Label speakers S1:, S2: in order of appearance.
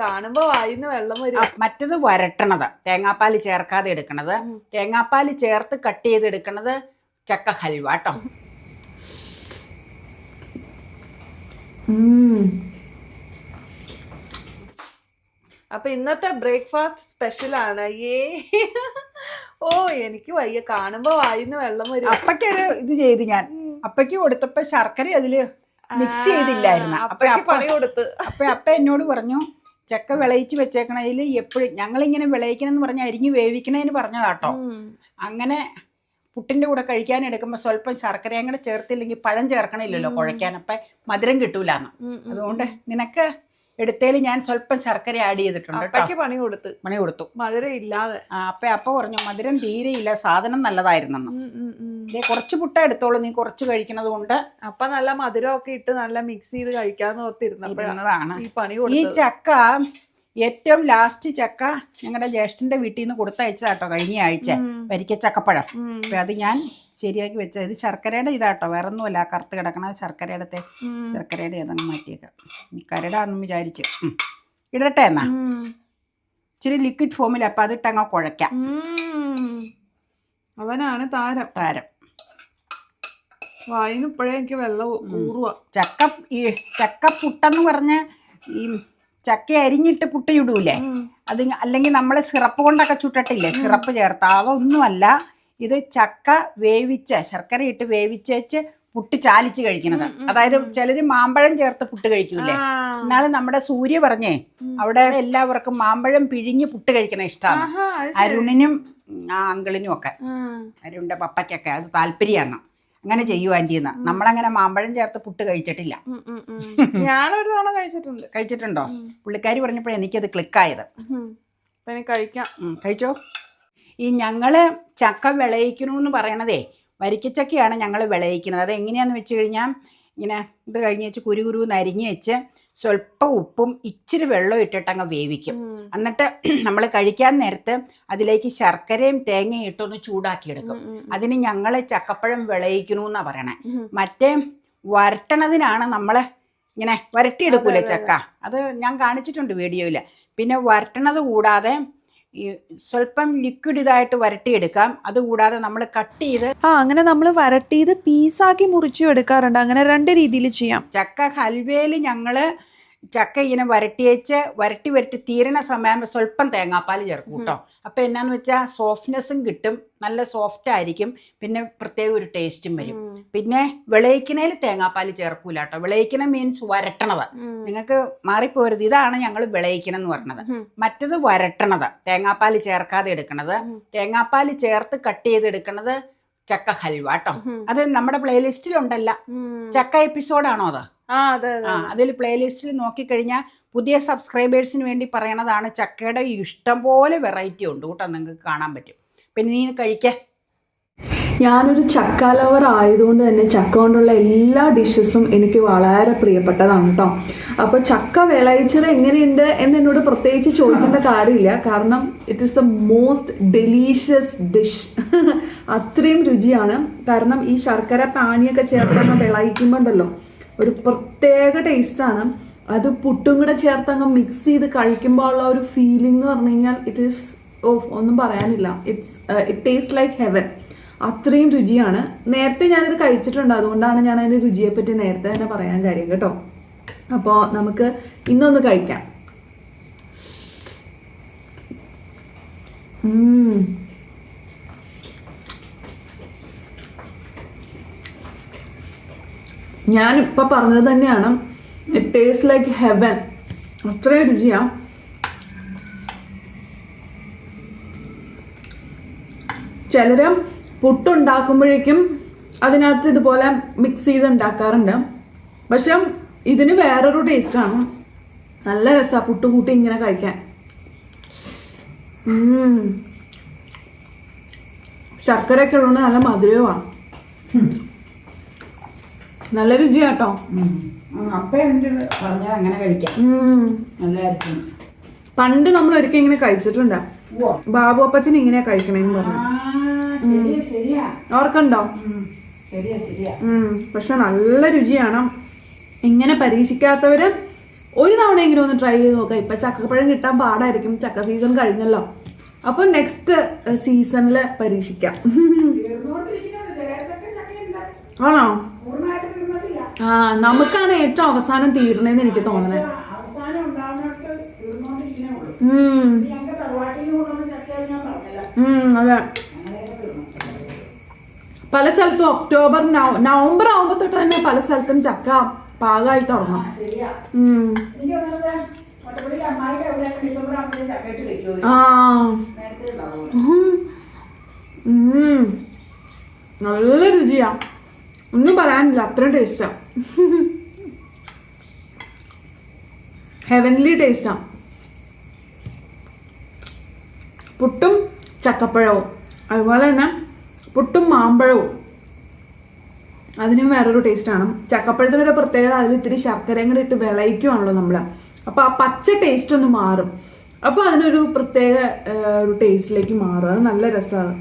S1: കാണുമ്പോ വായിന്ന് വെള്ളം വരും.
S2: മറ്റത് വരട്ടണത്, തേങ്ങാപ്പാൽ ചേർക്കാതെ എടുക്കണത്. തേങ്ങാപ്പാൽ ചേർത്ത് കട്ട് ചെയ്ത് എടുക്കണത് ചക്ക ഹൽവ കേട്ടോ.
S1: അപ്പൊ ഇന്നത്തെ ബ്രേക്ക്ഫാസ്റ്റ് സ്പെഷ്യൽ ആണ്. ഓ എനിക്ക് വയ്യ, കാണുമ്പോ വായിന്ന് വെള്ളം വരും.
S2: അപ്പക്കൊരു ഇത് ചെയ്ത് ഞാൻ അപ്പക്ക് കൊടുത്തപ്പോ ശർക്കര അതില് മിക്സ് ചെയ്തില്ലായിരുന്നു.
S1: പണി കൊടുത്ത്
S2: അപ്പ എന്നോട് പറഞ്ഞു ചക്ക വിളയിച്ച് വെച്ചേക്കണതിൽ എപ്പോഴും ഞങ്ങളിങ്ങനെ വിളയിക്കണമെന്ന് പറഞ്ഞ അരിഞ്ഞ് വേവിക്കണേന്ന് പറഞ്ഞതാട്ടോ. അങ്ങനെ പുട്ടിന്റെ കൂടെ കഴിക്കാൻ എടുക്കുമ്പോൾ സ്വല്പം ശർക്കര അങ്ങനെ ചേർത്തില്ലെങ്കിൽ പഴം ചേർക്കണില്ലല്ലോ കുഴയ്ക്കാൻ, അപ്പം മധുരം കിട്ടൂലെന്ന്. അതുകൊണ്ട് നിനക്ക് എടുത്തേല് ഞാൻ സ്വല്പം ശർക്കര ആഡ് ചെയ്തിട്ടുണ്ട്.
S1: പണി കൊടുത്തു മധുരം ഇല്ലാതെ.
S2: അപ്പ പറഞ്ഞു മധുരം തീരെയില്ല, സാധനം നല്ലതായിരുന്നെന്ന്. കുറച്ച് പുട്ട എടുത്തോളൂ, നീ കുറച്ച് കഴിക്കണത് കൊണ്ട്.
S1: അപ്പൊ നല്ല മധുരമൊക്കെ ഇട്ട് നല്ല മിക്സ് ചെയ്ത് കഴിക്കാന്ന് ഓർത്തിരുന്നതാണ് ഈ പണി.
S2: ഈ ചക്ക ഏറ്റവും ലാസ്റ്റ് ചക്ക ഞങ്ങളുടെ ജ്യേഷ്ഠന്റെ വീട്ടിൽ നിന്ന് കൊടുത്തയച്ചതാട്ടോ കഴിഞ്ഞ ആഴ്ച, വരിക്ക ചക്കപ്പഴം. അപ്പൊ അത് ഞാൻ ശരിയാക്കി വെച്ചത്. ഇത് ശർക്കരയുടെ ഇതാട്ടോ, വേറെ ഒന്നുമല്ല. കറുത്ത് കിടക്കണ ശർക്കരയുടെ ഏതാണ് മാറ്റിയേക്കാം. കരടാന്ന് വിചാരിച്ച് ഇടട്ടെ എന്നാ. ഇച്ചിരി ലിക്വിഡ് ഫോമിൽ. അപ്പൊ അതിട്ടങ്ങ കുഴക്കാം.
S1: അവനാണ് താരം. വായിന്ന് ഇപ്പോഴേ എനിക്ക് വെള്ളം ഊറുക.
S2: ചക്ക പുട്ടെന്ന് പറഞ്ഞ ഈ ചക്ക അരിഞ്ഞിട്ട് പുട്ട് ചുടൂലേ, അത് അല്ലെങ്കിൽ നമ്മൾ സിറപ്പ് കൊണ്ടൊക്കെ ചുട്ടിട്ടില്ലേ, സിറപ്പ് ചേർത്ത അതൊന്നുമല്ല. ഇത് ചക്ക വേവിച്ച ശർക്കര ഇട്ട് വേവിച്ചേച്ച് പുട്ട് ചാലിച്ച് കഴിക്കുന്നത്. അതായത് ചിലര് മാമ്പഴം ചേർത്ത് പുട്ട് കഴിക്കൂലേ. എന്നാലും നമ്മുടെ സൂര്യ പറഞ്ഞേ അവിടെ എല്ലാവർക്കും മാമ്പഴം പിഴിഞ്ഞ് പുട്ട് കഴിക്കണ ഇഷ്ടമാണ്. അരുണിനും അങ്കിളിനും ഒക്കെ, അരുണിന്റെ പപ്പയ്ക്കൊക്കെ അത് താല്പര്യമാണ്. അങ്ങനെ ചെയ്യൂ ആന്റിന്ന്. നമ്മളങ്ങനെ മാമ്പഴം ചേർത്ത് പുട്ട് കഴിച്ചിട്ടില്ല.
S1: ഞാനൊരു തവണ
S2: കഴിച്ചിട്ടുണ്ടോ? പുള്ളിക്കാരി പറഞ്ഞപ്പോഴേ എനിക്കത് ക്ലിക്കായത്. കഴിച്ചോ. ഈ ഞങ്ങള് ചക്ക വിളയിക്കണമെന്ന് പറയണതേ വരിക്കച്ചക്കയാണ് ഞങ്ങൾ വിളയിക്കുന്നത്. അത് എങ്ങനെയാന്ന് വെച്ച് കഴിഞ്ഞാൽ ഇങ്ങനെ ഇത് കഴിഞ്ഞ് വെച്ച് കുരുകുരുന്ന് അരിഞ്ഞ് വെച്ച് സ്വല്പം ഉപ്പും ഇച്ചിരി വെള്ളം ഇട്ടിട്ട് അങ്ങ് വേവിക്കും. എന്നിട്ട് നമ്മൾ കഴിക്കാൻ നേരത്ത് അതിലേക്ക് ശർക്കരയും തേങ്ങയും ഇട്ടൊന്ന് ചൂടാക്കിയെടുക്കും. അതിന് ഞങ്ങൾ ചക്കപ്പഴം വിളയിക്കണമെന്നാണ് പറയണേ. മറ്റേ വരട്ടണതിനാണ് നമ്മൾ ഇങ്ങനെ വരട്ടിയെടുക്കൂലേ ചക്ക, അത് ഞാൻ കാണിച്ചിട്ടുണ്ട് വീഡിയോയിൽ. പിന്നെ വരട്ടണത് കൂടാതെ ഈ സ്വല്പം ലിക്വിഡ് ഇതായിട്ട് വരട്ടിയെടുക്കാം. അതുകൂടാതെ നമ്മൾ കട്ട് ചെയ്ത്
S1: അങ്ങനെ നമ്മൾ വരട്ടിയത് പീസാക്കി മുറിച്ചു എടുക്കാറുണ്ട്. അങ്ങനെ രണ്ട് രീതിയിൽ ചെയ്യാം.
S2: ചക്ക ഹൽവയിൽ ഞങ്ങള് ചക്ക ഇങ്ങനെ വരട്ടി തീരണ സമയം സ്വല്പം തേങ്ങാപ്പാൽ ചേർക്കും കേട്ടോ. അപ്പം എന്നാന്ന് വെച്ചാൽ സോഫ്റ്റ്നെസ്സും കിട്ടും, നല്ല സോഫ്റ്റ് ആയിരിക്കും, പിന്നെ പ്രത്യേക ഒരു ടേസ്റ്റും വരും. പിന്നെ വിളയിക്കണേൽ തേങ്ങാപ്പാൽ ചേർക്കൂല കേട്ടോ. വിളയിക്കണ മീൻസ് വരട്ടണത്, നിങ്ങൾക്ക് മാറിപ്പോരുത്. ഇതാണ് ഞങ്ങൾ വിളയിക്കണം എന്ന് പറഞ്ഞത്. മറ്റത് വരട്ടണത്, തേങ്ങാപ്പാൽ ചേർക്കാതെ എടുക്കണത്. തേങ്ങാപ്പാൽ ചേർത്ത് കട്ട് ചെയ്ത് എടുക്കണത് ചക്ക ഹൽവ കേട്ടോ. അത് നമ്മുടെ പ്ലേലിസ്റ്റിലുണ്ടല്ല. ചക്ക എപ്പിസോഡാണോ അത്? അതിൽ പ്ലേലിസ്റ്റിൽ നോക്കിക്കഴിഞ്ഞാൽ പുതിയ സബ്സ്ക്രൈബേഴ്സിന് വേണ്ടി പറയണതാണ്. ചക്കയുടെ ഇഷ്ടം പോലെ വെറൈറ്റി ഉണ്ട് കേട്ടോ, നിങ്ങൾക്ക് കാണാൻ പറ്റും. പിന്നെ നീ കഴിക്കാൻ.
S1: ഞാനൊരു ചക്ക ലവർ ആയതുകൊണ്ട് തന്നെ ചക്ക കൊണ്ടുള്ള എല്ലാ ഡിഷസും എനിക്ക് വളരെ പ്രിയപ്പെട്ടതാണ് കേട്ടോ. അപ്പോൾ ചക്ക വിളയിച്ചത് എങ്ങനെയുണ്ട് എന്ന് എന്നോട് പ്രത്യേകിച്ച് ചോദിക്കേണ്ട കാര്യമില്ല, കാരണം it is the most delicious dish. അത്രയും രുചിയാണ്. കാരണം ഈ ശർക്കര പാനിയൊക്കെ ചേർത്തങ്ങ് വിളയിക്കുമ്പോണ്ടല്ലോ ഒരു പ്രത്യേക ടേസ്റ്റാണ്. അത് പുട്ടും കൂടെ ചേർത്തങ്ങ് മിക്സ് ചെയ്ത് കഴിക്കുമ്പോൾ ഉള്ള ഒരു ഫീലിംഗ് എന്ന് പറഞ്ഞു കഴിഞ്ഞാൽ ഇറ്റ് ഈസ് ഒന്നും പറയാനില്ല. It taste like heaven. അത്രയും രുചിയാണ്. നേരത്തെ ഞാനിത് കഴിച്ചിട്ടുണ്ട്, അതുകൊണ്ടാണ് ഞാൻ അതിൻ്റെ രുചിയെപ്പറ്റി നേരത്തെ തന്നെ പറയാൻ കാര്യം കേട്ടോ. അപ്പോൾ നമുക്ക് ഇന്നൊന്ന് കഴിക്കാം. ഞാനിപ്പോൾ പറഞ്ഞത് തന്നെയാണ്, ഇറ്റ് ടേസ്റ്റ് ലൈക്ക് ഹെവൻ. അത്രയും രുചിയാണ്. ചിലര് പുട്ടുണ്ടാക്കുമ്പോഴേക്കും അതിനകത്ത് ഇതുപോലെ മിക്സ് ചെയ്ത് ഉണ്ടാക്കാറുണ്ട്. പക്ഷെ ഇതിന് വേറൊരു ടേസ്റ്റാണ്. നല്ല രസമാണ് പുട്ട് കൂട്ടി ഇങ്ങനെ കഴിക്കാൻ. ശർക്കരയൊക്കെ ഉള്ളത് നല്ല മധുരവുമാണ്, നല്ല രുചിയാട്ടോ.
S2: അങ്ങനെ കഴിക്കാം.
S1: പണ്ട് നമ്മൾ ഒരിക്കൽ ഇങ്ങനെ കഴിച്ചിട്ടുണ്ട്. ബാബു അപ്പച്ചൻ ഇങ്ങനെയാ കഴിക്കണേന്ന് പറഞ്ഞു. ഓർക്കണ്ടോ? പക്ഷെ നല്ല രുചിയാണ്. ഇങ്ങനെ പരീക്ഷിക്കാത്തവര് ഒരു തവണയെങ്കിലും ഒന്ന് ട്രൈ ചെയ്ത് നോക്കാം. ഇപ്പൊ ചക്കപ്പഴം കിട്ടാൻ പാടായിരിക്കും, ചക്ക സീസൺ കഴിഞ്ഞല്ലോ. അപ്പൊ നെക്സ്റ്റ് സീസണിൽ പരീക്ഷിക്കാം. ആണോ? ആ, നമുക്കാണ് ഏറ്റവും അവസാനം തീരണേന്ന് എനിക്ക് തോന്നണേ. അതെ, പല സ്ഥലത്തും ഒക്ടോബർ നവംബർ ആവുമ്പോ തൊട്ട് തന്നെ പല സ്ഥലത്തും ചക്ക പാകമായി തുടങ്ങും. നല്ല രുചിയാ, ഒന്നും പറയാനില്ല, അത്രയും ടേസ്റ്റാ. ഹെവൻലി ടേസ്റ്റാ. പുട്ടും ചക്കപ്പഴവും, അതുപോലെ തന്നെ പുട്ടും മാമ്പഴവും, അതിനും വേറൊരു ടേസ്റ്റാണ്. ചക്കപ്പഴത്തിനൊരു പ്രത്യേകത, അതിൽ ഇത്തിരി ശർക്കരയും കൂടി ഇട്ട് വിളയിക്കുവാണല്ലോ നമ്മള്. അപ്പൊ ആ പച്ച ടേസ്റ്റ് ഒന്ന് മാറും. അപ്പൊ അതിനൊരു പ്രത്യേക ഒരു ടേസ്റ്റിലേക്ക് മാറും. അത് നല്ല രസമാണ്.